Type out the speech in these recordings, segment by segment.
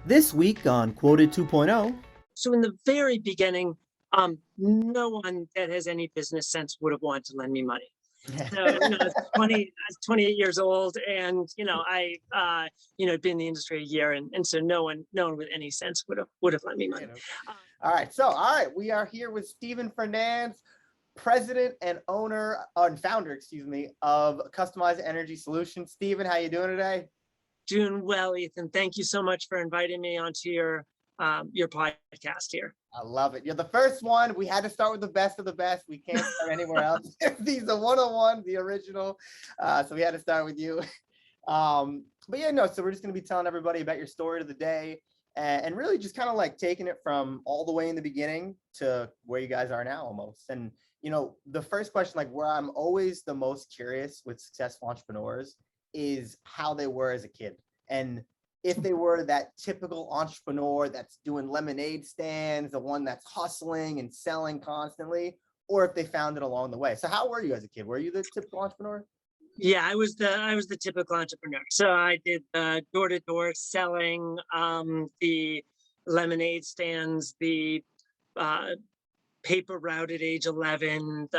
This week on Quoted 2.0. So in the very beginning, no one that has any business sense would have wanted to lend me money. So, I was 28 years old, and been in the industry a year, and so no one with any sense would have lent me money. Uh, All right, we are here with Stephen Fernands, president and owner and founder, of Customized Energy Solutions. Stephen, how you doing today? Doing well, Ethan. Thank you so much for inviting me onto your podcast here. I love it. You're the first one. We had to start with the best of the best. We can't start anywhere else. These are 101, the original. So we had to start with you. So we're just going to be telling everybody about your story of the day and really just kind of like taking it from all the way in the beginning to where you guys are now almost. And, the first question, like where I'm always the most curious with successful entrepreneurs is how they were as a kid. And if they were that typical entrepreneur that's doing lemonade stands, the one that's hustling and selling constantly, or if they found it along the way. So how were you as a kid? Were you the typical entrepreneur? Yeah, I was the typical entrepreneur. So I did door-to-door selling, the lemonade stands, the uh, paper route at age 11.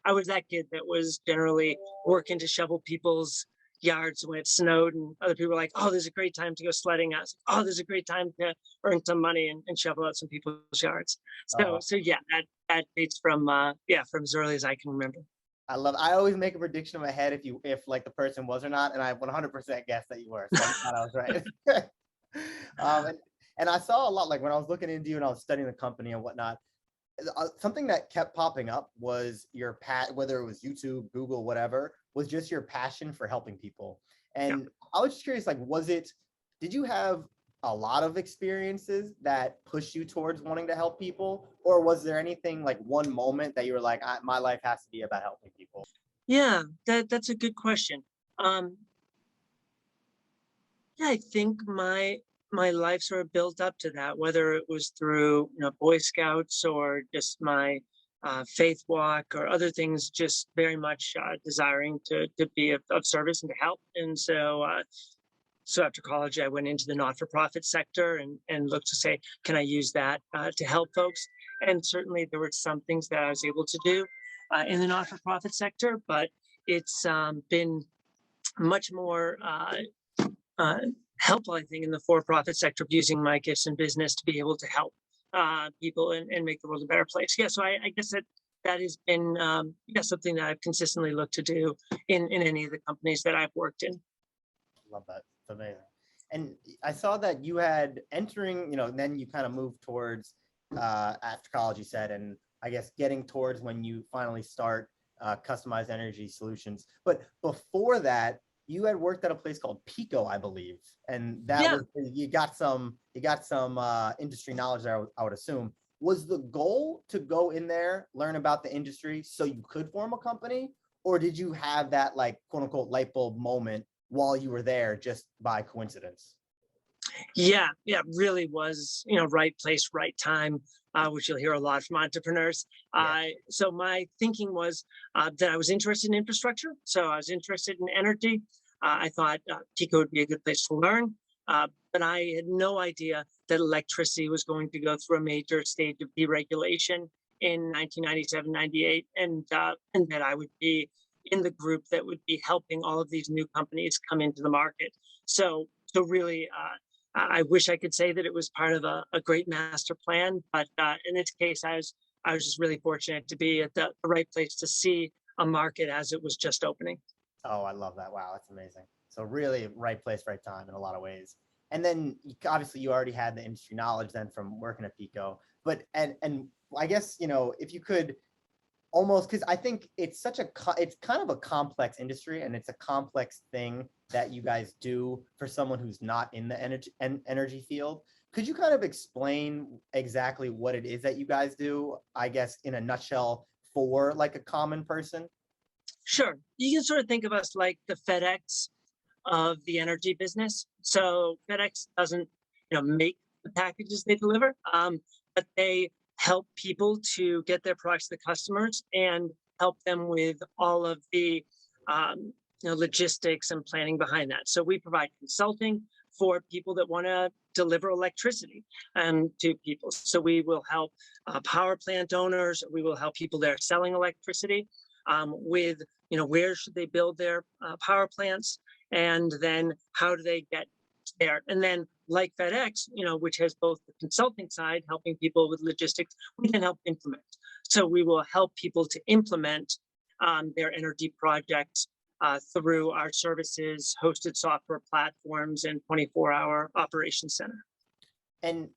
I was that kid that was generally working to shovel people's yards when it snowed, and other people were like, "Oh, there's a great time to go sledding." I was like, "Oh, there's a great time to earn some money and shovel out some people's yards." So, Uh, so yeah, that dates from from as early as I can remember. I always make a prediction in my head if like the person was or not, and I 100% guessed that you were. So I'm glad I was right. um, and, and I saw a lot, like when I was looking into you and I was studying the company and whatnot, something that kept popping up was your whether it was YouTube, Google, whatever, was just your passion for helping people. Yeah. And I was just curious, like, did you have a lot of experiences that pushed you towards wanting to help people? Or was there anything like one moment that you were like, my life has to be about helping people? Yeah, that's a good question. Um, yeah, I think my life sort of built up to that, whether it was through Boy Scouts or just my faith walk or other things, just very much desiring to be of service and to help. And so after college, I went into the not-for-profit sector and looked to say, can I use that to help folks? And certainly there were some things that I was able to do in the not-for-profit sector, but it's been much more uh, helpful, I think, in the for-profit sector of using my gifts in business to be able to help people and make the world a better place. Yeah, so I guess that has been something that I've consistently looked to do in any of the companies that I've worked in. Love that. It's amazing. And I saw that you had entering, then you kind of moved towards after college, you said, and I guess getting towards when you finally start Customized Energy Solutions. But before that, you had worked at a place called Pico, I believe, and that Yeah. was you got some industry knowledge there. I would assume. Was the goal to go in there, learn about the industry, so you could form a company, or did you have that like quote unquote light bulb moment while you were there just by coincidence? Yeah, really was, right place, right time, which you'll hear a lot from entrepreneurs. Yeah. So my thinking was that I was interested in infrastructure. So I was interested in energy. I thought Pico would be a good place to learn, but I had no idea that electricity was going to go through a major stage of deregulation in 1997, 98, and that I would be in the group that would be helping all of these new companies come into the market. So really, I wish I could say that it was part of a great master plan, but in this case, I was just really fortunate to be at the right place to see a market as it was just opening. Oh, I love that. Wow, that's amazing. So really right place, right time in a lot of ways. And then obviously you already had the industry knowledge then from working at Pico. But and I guess, if you could almost, because I think it's kind of a complex industry and it's a complex thing that you guys do for someone who's not in the energy field. Could you kind of explain exactly what it is that you guys do, I guess, in a nutshell for like a common person? Sure, you can sort of think of us like the FedEx of the energy business. So FedEx doesn't, make the packages they deliver, but they help people to get their products to the customers and help them with all of the logistics and planning behind that. So we provide consulting for people that want to deliver electricity to people. So we will help power plant owners. We will help people that are selling electricity with, where should they build their power plants, and then how do they get there? And then, like FedEx, which has both the consulting side, helping people with logistics, we can help implement. So we will help people to implement their energy projects through our services, hosted software platforms, and 24-hour operations center. And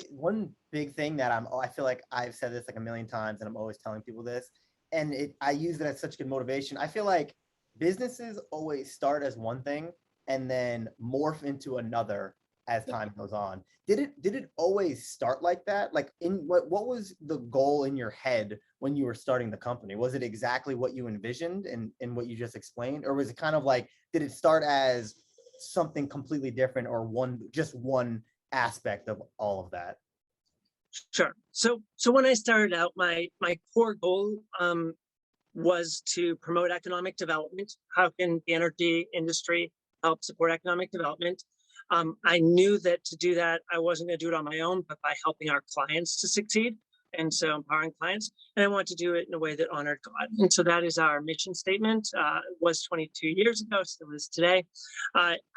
one big thing that I feel like I've said this like a million times, and I'm always telling people this, and I use it as such good motivation. I feel like businesses always start as one thing and then morph into another as time goes on. Did it always start like that? Like, what was the goal in your head when you were starting the company? Was it exactly what you envisioned and what you just explained, or was it kind of like, did it start as something completely different, or just one aspect of all of that? Sure. So when I started out, my core goal was to promote economic development. How can the energy industry help support economic development? I knew that to do that, I wasn't going to do it on my own, but by helping our clients to succeed. And so empowering clients. And I want to do it in a way that honored God. And so that is our mission statement. It was 22 years ago, still is today.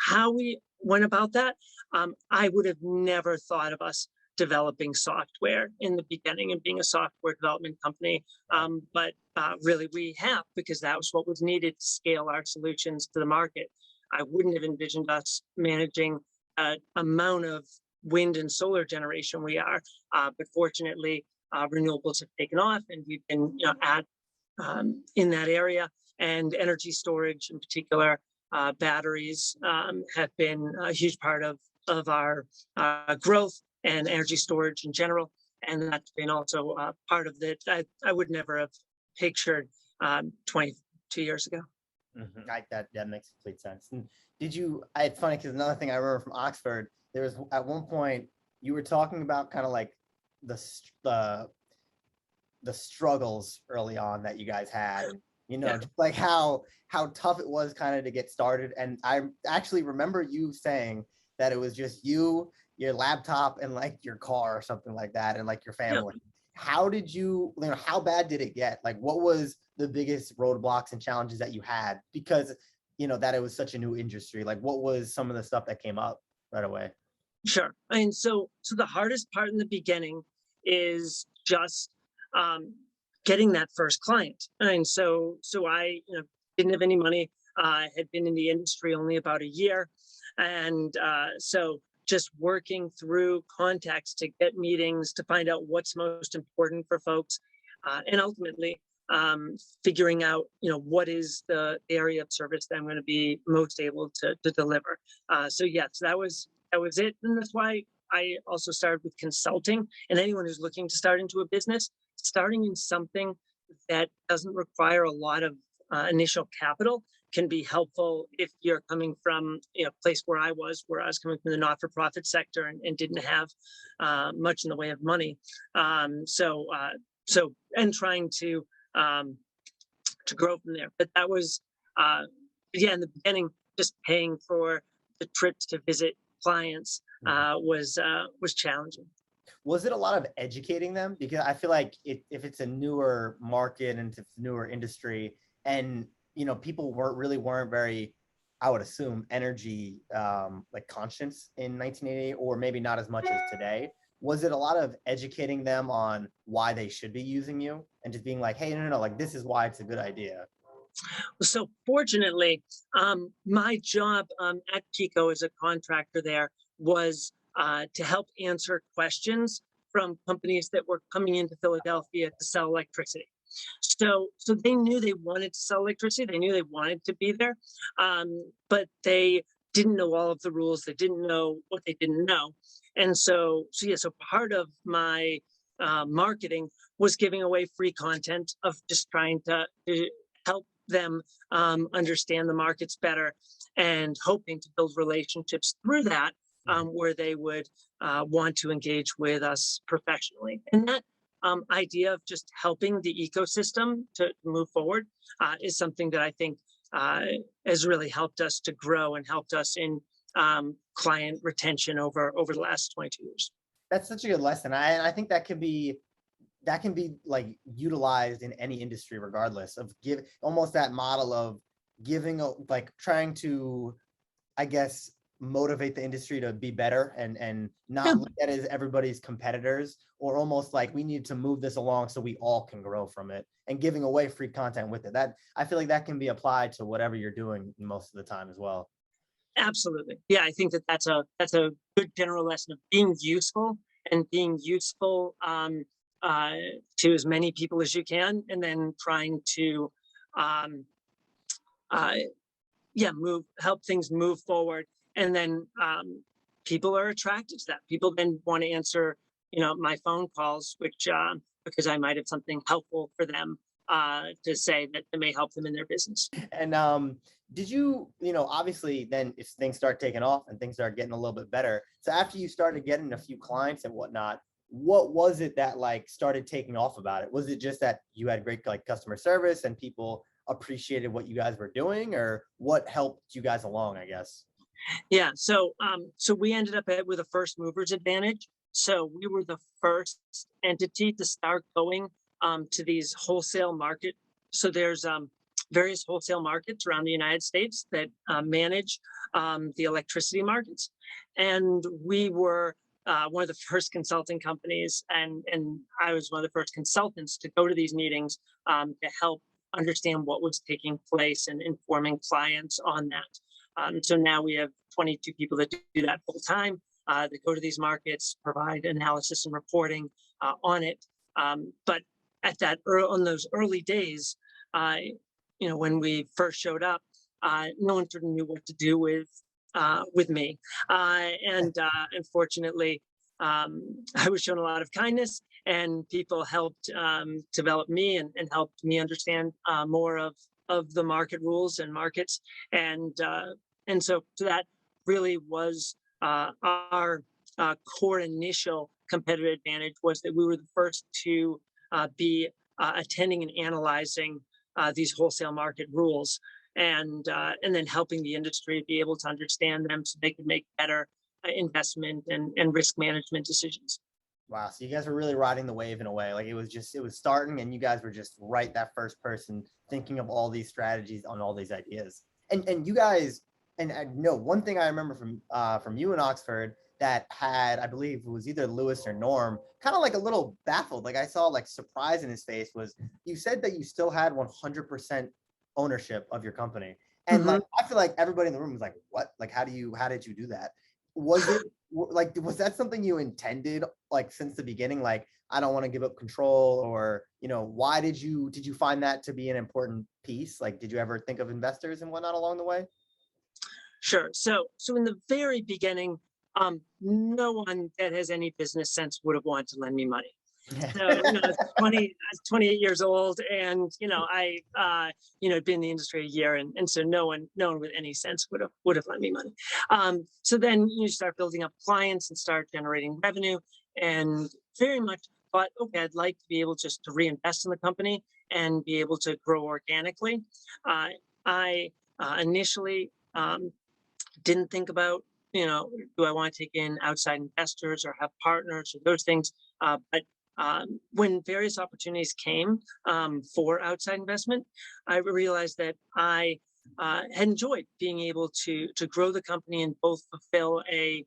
How we went about that, I would have never thought of us developing software in the beginning and being a software development company. But really we have, because that was what was needed to scale our solutions to the market. I wouldn't have envisioned us managing amount of wind and solar generation we are, but fortunately renewables have taken off, and we've been in that area, and energy storage in particular, batteries have been a huge part of our growth, and energy storage in general, and that's been also part of it. I would never have pictured 22 years ago. Mm-hmm. That makes complete sense. And it's funny because another thing I remember from Oxford, there was at one point you were talking about kind of like the struggles early on that you guys had, just like how tough it was kind of to get started. And I actually remember you saying that it was just you, your laptop, and like your car or something like that, and like your family. How did how bad did it get? Like, what was the biggest roadblocks and challenges that you had, because that it was such a new industry? Like, what was some of the stuff that came up right away? Sure. And so the hardest part in the beginning is just getting that first client. And so I didn't have any money. I had been in the industry only about a year, and so just working through contacts to get meetings, to find out what's most important for folks, and ultimately figuring out, what is the area of service that I'm going to be most able to deliver. So yes, that was it, and that's why I also started with consulting. And anyone who's looking to start into a business, starting in something that doesn't require a lot of initial capital can be helpful if you're coming from a place where I was coming from the not-for-profit sector and didn't have much in the way of money. So trying to grow from there. But that was, in the beginning, just paying for the trips to visit clients was challenging. Was it a lot of educating them? Because I feel like if it's a newer market and if it's a newer industry, and people weren't very, I would assume, energy like conscious in 1988, or maybe not as much as today. Was it a lot of educating them on why they should be using you, and just being like, hey, no, like, this is why it's a good idea? So fortunately, my job at Pico as a contractor there was to help answer questions from companies that were coming into Philadelphia to sell electricity. So they knew they wanted to sell electricity. They knew they wanted to be there, but they didn't know all of the rules. They didn't know what they didn't know. And so part of my marketing was giving away free content, of just trying to help them understand the markets better, and hoping to build relationships through that, where they would want to engage with us professionally. And that idea of just helping the ecosystem to move forward is something that I think has really helped us to grow, and helped us in client retention over the last 22 years. That's such a good lesson. I think that can be like utilized in any industry, regardless of give almost that model of giving like trying to, I guess, motivate the industry to be better and not look at it as everybody's competitors, or almost like we need to move this along so we all can grow from it, and giving away free content with it. That I feel like that can be applied to whatever you're doing most of the time as well. Absolutely. Yeah, I think that's a good general lesson of being useful, and being useful uh, to as many people as you can, and then trying to um, uh, help things move forward. And then people are attracted to that. People then want to answer, my phone calls, which because I might have something helpful for them to say that may help them in their business. And did you, obviously then if things start taking off and things start getting a little bit better, so after you started getting a few clients and whatnot, what was it that like started taking off about it? Was it just that you had great like customer service and people appreciated what you guys were doing, or what helped you guys along, I guess? Yeah. So we ended up with a first movers advantage. So we were the first entity to start going to these wholesale market. So there's various wholesale markets around the United States that manage the electricity markets, and we were one of the first consulting companies, and I was one of the first consultants to go to these meetings to help understand what was taking place and informing clients on that. So now we have 22 people that do that full time. That go to these markets, provide analysis and reporting on it. But at on those early days, when we first showed up, no one sort of knew what to do with me, and unfortunately, I was shown a lot of kindness, and people helped develop me and helped me understand more of the market rules and markets, and so that really was our core initial competitive advantage, was that we were the first to be attending and analyzing these wholesale market rules, and then helping the industry be able to understand them so they could make better investment and risk management decisions. Wow. So you guys were really riding the wave in a way. Like it was starting and you guys were just right that first person thinking of all these strategies on all these ideas. And you guys, and I know one thing I remember from you in Oxford that had, I believe it was either Lewis or Norm, kind of like a little baffled. Like I saw like surprise in his face, was you said that you still had 100% ownership of your company. And like, I feel like everybody in the room was like, what? Like, how did you do that? Was it like, was that something you intended like since the beginning? Like, I don't want to give up control, or, why did you find that to be an important piece? Like, did you ever think of investors and whatnot along the way? Sure. So in the very beginning, no one that has any business sense would have wanted to lend me money. So, I was 28 years old, and I had been in the industry a year, and so no one with any sense would have lent me money. So then you start building up clients and start generating revenue, and very much thought, okay, I'd like to be able just to reinvest in the company and be able to grow organically. I initially didn't think about, do I want to take in outside investors or have partners or those things, but when various opportunities came for outside investment, I realized that I had enjoyed being able to grow the company and both fulfill a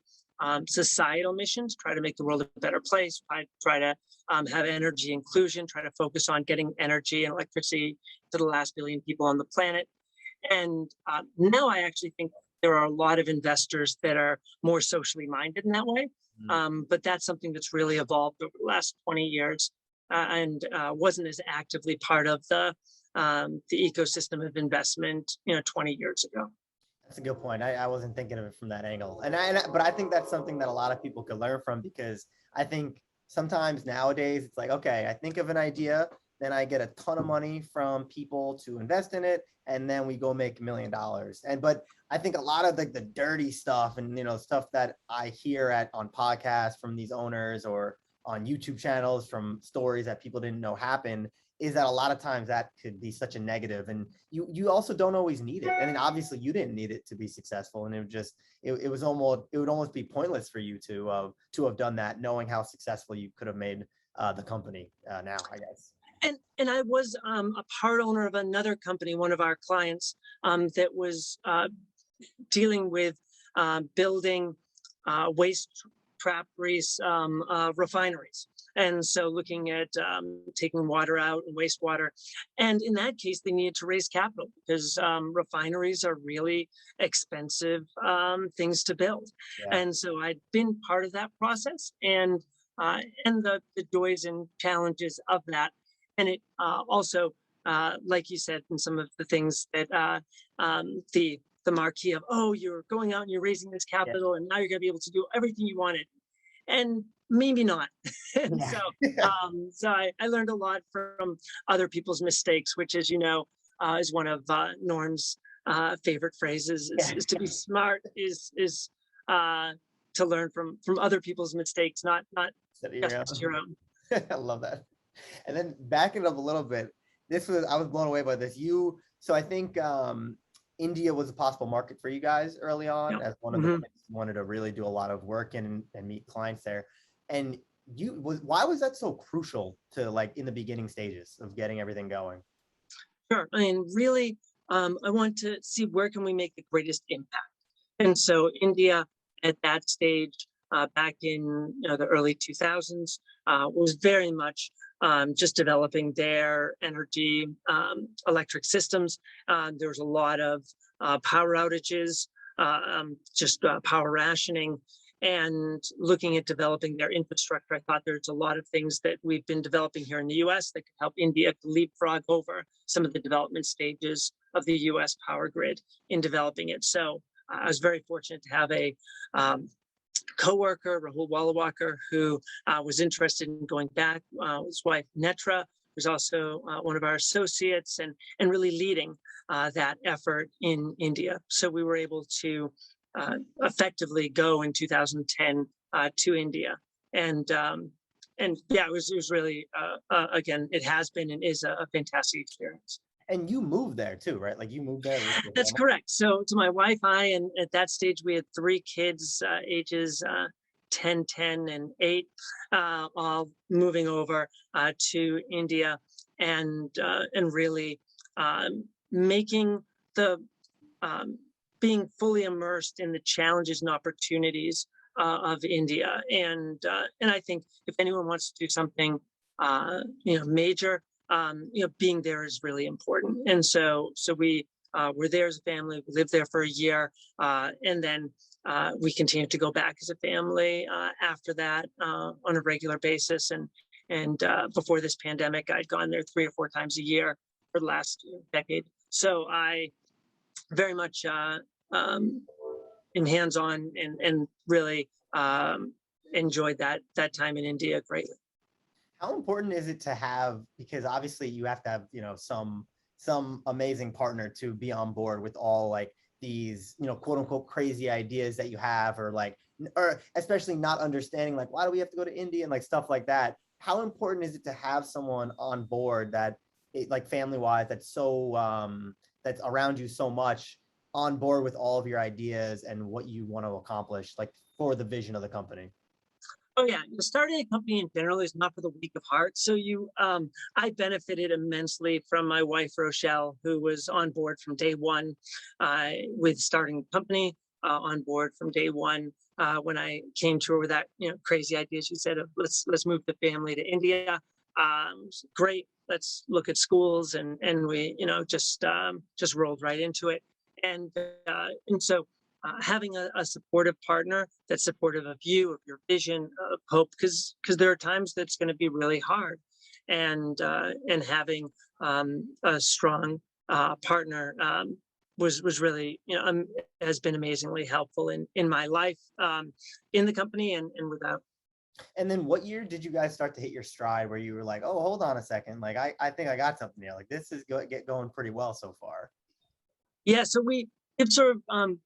societal mission to try to make the world a better place, try to have energy inclusion, try to focus on getting energy and electricity to the last billion people on the planet. And now I actually think there are a lot of investors that are more socially minded in that way. But that's something that's really evolved over the last 20 years and wasn't as actively part of the ecosystem of investment, 20 years ago. That's a good point. I wasn't thinking of it from that angle. But I think that's something that a lot of people could learn from, because I think sometimes nowadays it's like, okay, I think of an idea, then I get a ton of money from people to invest in it, and then we go make $1 million. But I think a lot of the dirty stuff and stuff that I hear on podcasts from these owners or on YouTube channels from stories that people didn't know happened, is that a lot of times that could be such a negative, and you also don't always need it. And then obviously you didn't need it to be successful, and it would almost be pointless for you to have done that, knowing how successful you could have made the company now, I guess. And I was a part owner of another company, one of our clients, that was dealing with building waste trap grease refineries. And so looking at taking water out and wastewater. And in that case, they needed to raise capital because refineries are really expensive things to build. Yeah. And so I'd been part of that process and the joys and challenges of that. And it also, like you said, in some of the things that the marquee of, oh, you're going out and you're raising this Yeah. capital and now you're going to be able to do everything you wanted. And maybe not. And Yeah. so I learned a lot from other people's mistakes, which, as you know, is one of Norm's favorite phrases. Yeah. Is to be smart is to learn from other people's mistakes, not Instead of just your own. I love that. And then backing it up a little bit, I was blown away by this. So I think India was a possible market for you guys early on, Yeah. as one of the places you wanted to really do a lot of work and meet clients there. And why was that so crucial to, like, in the beginning stages of getting everything going? Sure. I mean, really, I want to see where can we make the greatest impact. And so India at that stage, back in the early 2000s, was very much just developing their energy electric systems. There was a lot of power outages, power rationing, and looking at developing their infrastructure. I thought there's a lot of things that we've been developing here in the US that could help India to leapfrog over some of the development stages of the US power grid in developing it. So I was very fortunate to have a co-worker, Rahul Walawalkar, who was interested in going back. His wife, Netra, was also one of our associates and really leading that effort in India. So we were able to effectively go in 2010 to India. And yeah, it was really, again, it has been and is a fantastic experience. And you moved there too, right? Like, you moved there with your That's family? correct. So to my wife, and at that stage we had three kids, ages 10, 10, and 8, all moving over to India and really making the being fully immersed in the challenges and opportunities of India. And I think if anyone wants to do something major, being there is really important. And so we were there as a family. We lived there for a year, and then we continued to go back as a family after that on a regular basis. And before this pandemic, I'd gone there 3 or 4 times a year for the last decade. So I very much in hands-on and really enjoyed that time in India greatly. How important is it to have, because obviously you have to have, some amazing partner to be on board with all, like, these, quote unquote crazy ideas that you have, or especially not understanding, like, why do we have to go to India and, like, stuff like that. How important is it to have someone on board that, like, family wise, that's that's around you so much, on board with all of your ideas and what you want to accomplish, like, for the vision of the company? Oh yeah, starting a company in general is not for the weak of heart. So I benefited immensely from my wife Rochelle, who was on board from day one with starting the company, on board from day one when I came to her with that crazy idea. She said, "Let's move the family to India." Great, let's look at schools, and we just rolled right into it, and so. Having a supportive partner that's supportive of you, of your vision, of hope, because there are times that's going to be really hard, and having a strong partner was really has been amazingly helpful in my life, in the company and without. And then what year did you guys start to hit your stride where you were like, oh, hold on a second, like, I think I got something here, like, this is get going pretty well so far? Yeah, so it's sort of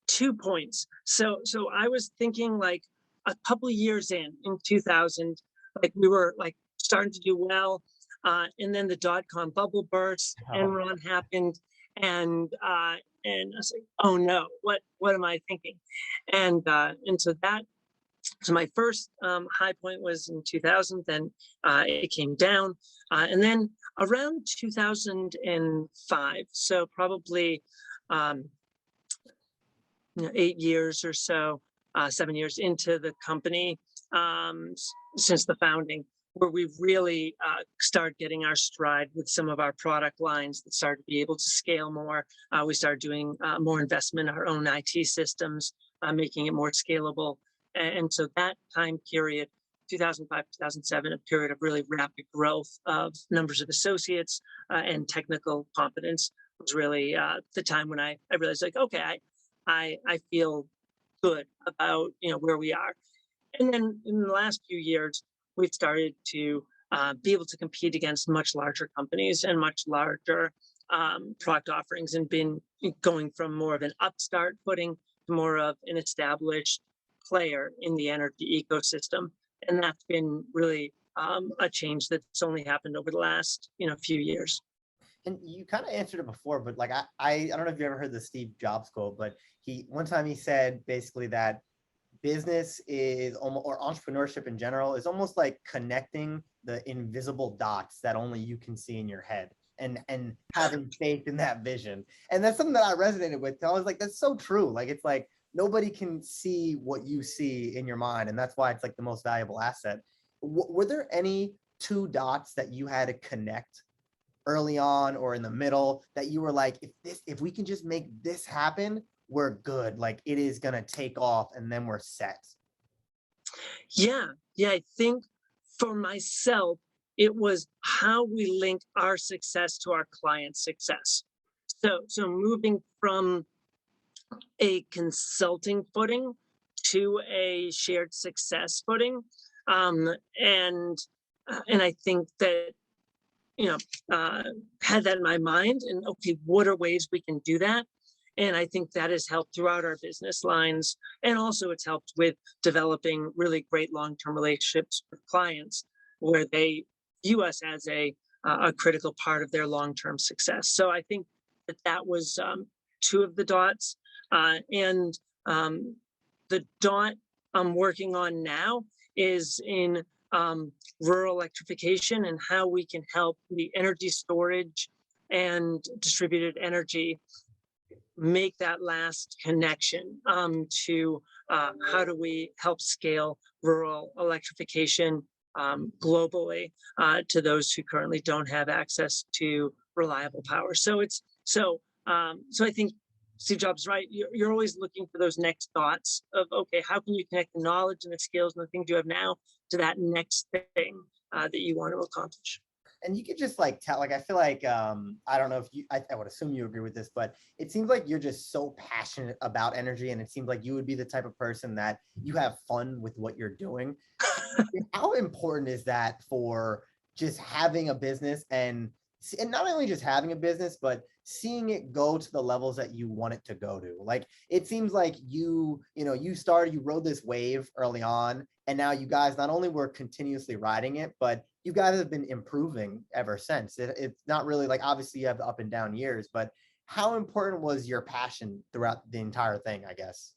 2 points. So I was thinking, like, a couple of years in 2000, like, we were, like, starting to do well. And then the dot-com bubble burst, Oh, Enron happened, and I was like, oh no, what am I thinking? And so my first high point was in 2000. Then it came down, and then around 2005. So probably um, 8 years or so, 7 years into the company, since the founding, where we really started getting our stride with some of our product lines that started to be able to scale more. We started doing more investment in our own IT systems, making it more scalable. And so that time period, 2005, 2007, a period of really rapid growth of numbers of associates and technical competence, was really the time when I realized, like, okay, I feel good about where we are. And then in the last few years, we've started to be able to compete against much larger companies and much larger product offerings, and been going from more of an upstart footing to more of an established player in the energy ecosystem. And that's been really a change that's only happened over the last few years. and you kind of answered it before, but like I don't know if you ever heard the Steve Jobs quote, but he one time he said basically that business is almost, or entrepreneurship in general, is almost like connecting the invisible dots that only you can see in your head, and having faith in that vision. And that's something that I resonated with. I was like, that's so true. Like, it's like nobody can see what you see in your mind, and that's why it's like the most valuable asset. Were there any two dots that you had to connect early on or in the middle that you were like, if we can just make this happen, we're good, like it is going to take off and then we're set? Yeah, I think for myself, it was how we link our success to our client's success. So moving from a consulting footing to a shared success footing, um, and and I think that you know had that in my mind, and okay, what are ways we can do that? And I think that has helped throughout our business lines, and also it's helped with developing really great long-term relationships with clients, where they view us as a critical part of their long-term success. So I think that was two of the dots, and the dot I'm working on now is in rural electrification, and how we can help the energy storage and distributed energy make that last connection to how do we help scale rural electrification globally to those who currently don't have access to reliable power. So I think Steve Jobs is right. You're always looking for those next dots of, okay, how can you connect the knowledge and the skills and the things you have now to that next thing that you want to accomplish. And you could just like tell, like, I feel like I don't know if I would assume you agree with this, but it seems like you're just so passionate about energy, and it seems like you would be the type of person that you have fun with what you're doing. How important is that for just having a business, and not only just having a business, but seeing it go to the levels that you want it to go to? Like, it seems like you rode this wave early on, and now you guys not only were continuously riding it, but you guys have been improving ever since. It's not really like, obviously you have the up and down years, but how important was your passion throughout the entire thing, I guess?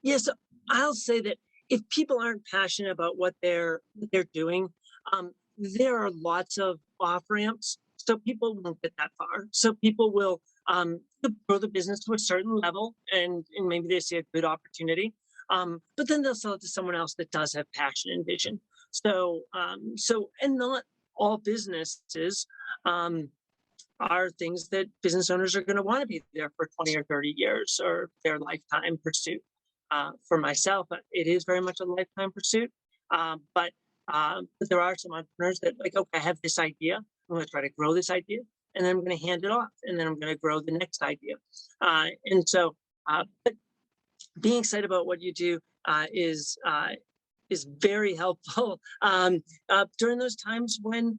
Yes, I'll say that if people aren't passionate about what they're doing, there are lots of off ramps, so people won't get that far. So people will grow the business to a certain level, and maybe they see a good opportunity, but then they'll sell it to someone else that does have passion and vision. And not all businesses um, are things that business owners are going to want to be there for 20 or 30 years or their lifetime pursuit. For myself, it is very much a lifetime pursuit. But there are some entrepreneurs that, like, okay, I have this idea. I'm going to try to grow this idea, and then I'm going to hand it off, and then I'm going to grow the next idea. But being excited about what you do is very helpful during those times when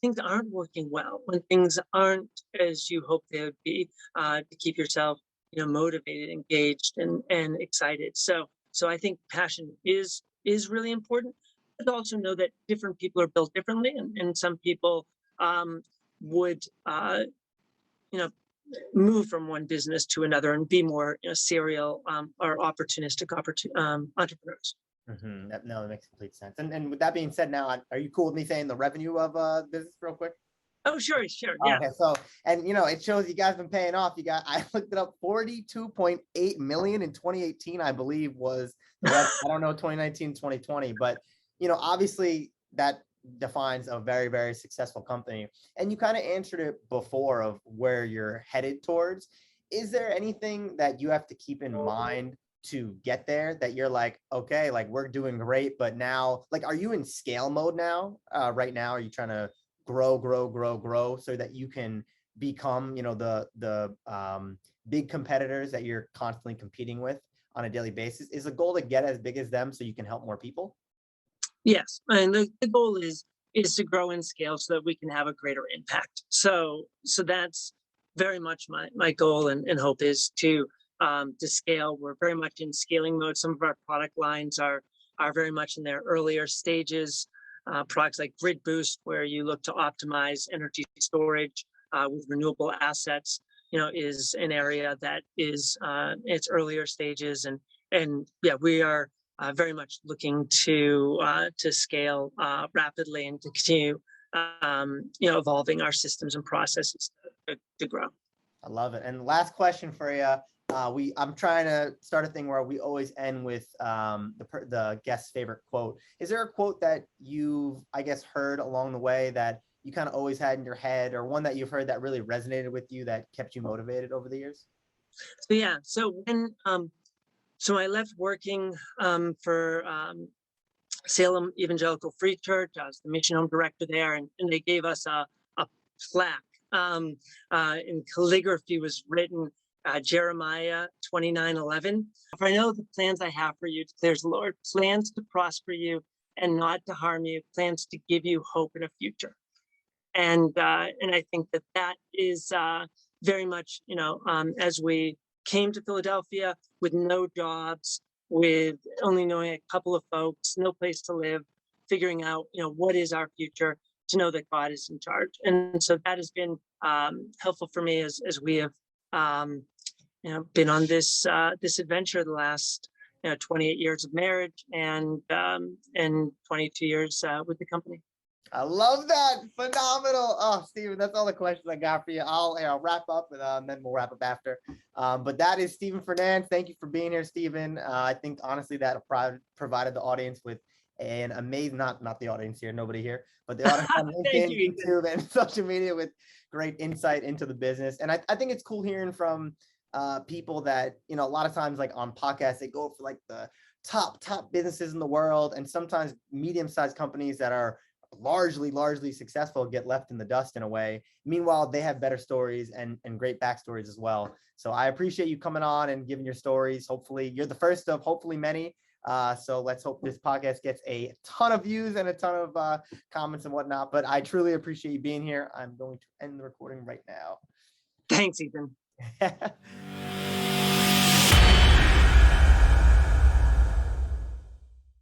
things aren't working well, when things aren't as you hope they would be, to keep yourself motivated, engaged, and excited. So I think passion is really important. but also know that different people are built differently, and some people um, would you know move from one business to another and be more serial or opportunistic entrepreneurs. No, that makes complete sense. And with that being said, now, are you cool with me saying the revenue of business real quick? Oh, sure, sure, yeah. Okay, so, and it shows you guys been paying off. I looked it up, 42.8 million in 2018, I believe was the rest. I don't know 2019, 2020, but obviously that defines a very, very successful company. And you kind of answered it before of where you're headed towards. Is there anything that you have to keep in mind to get there that you're like, okay, like we're doing great, but now, like, are you in scale mode now? Right now, are you trying to grow so that you can become the big competitors that you're constantly competing with on a daily basis? Is the goal to get as big as them so you can help more people? Yes, and the goal is to grow and scale so that we can have a greater impact. So that's very much my goal and hope is to scale. We're very much in scaling mode. Some of our product lines are very much in their earlier stages. Products like Grid Boost, where you look to optimize energy storage with renewable assets, is an area that is its earlier stages, and yeah, we are very much looking to scale rapidly and to continue evolving our systems and processes to grow. I love it. And last question for you. I'm trying to start a thing where we always end with the guest's favorite quote. Is there a quote that you've, I guess, heard along the way that you kind of always had in your head, or one that you've heard that really resonated with you that kept you motivated over the years? So yeah, so when so I left working for Salem Evangelical Free Church. I was the mission home director there, and they gave us a plaque. In calligraphy was written Jeremiah 29:11. For I know the plans I have for you, declares the Lord, plans to prosper you and not to harm you, plans to give you hope in a future. And I think that is very much, as we came to Philadelphia with no jobs, with only knowing a couple of folks, no place to live, figuring out, what is our future, to know that God is in charge. And so that has been helpful for me as we have, been on this adventure the last 28 years of marriage and 22 years with the company. I love that. Phenomenal. Oh, Stephen, that's all the questions I got for you. I'll wrap up and then we'll wrap up after. But that is Stephen Fernands. Thank you for being here, Stephen. I think honestly that provided the audience with an amazing, not the audience here, nobody here, but the audience on LinkedIn, YouTube, and social media with great insight into the business. And I think it's cool hearing from people that, a lot of times like on podcasts, they go for like the top businesses in the world, and sometimes medium-sized companies that are largely successful get left in the dust in a way. Meanwhile, they have better stories and great backstories as well. So I appreciate you coming on and giving your stories. Hopefully you're the first of hopefully many. So let's hope this podcast gets a ton of views and a ton of comments and whatnot. But I truly appreciate you being here. I'm going to end the recording right now. Thanks, Ethan.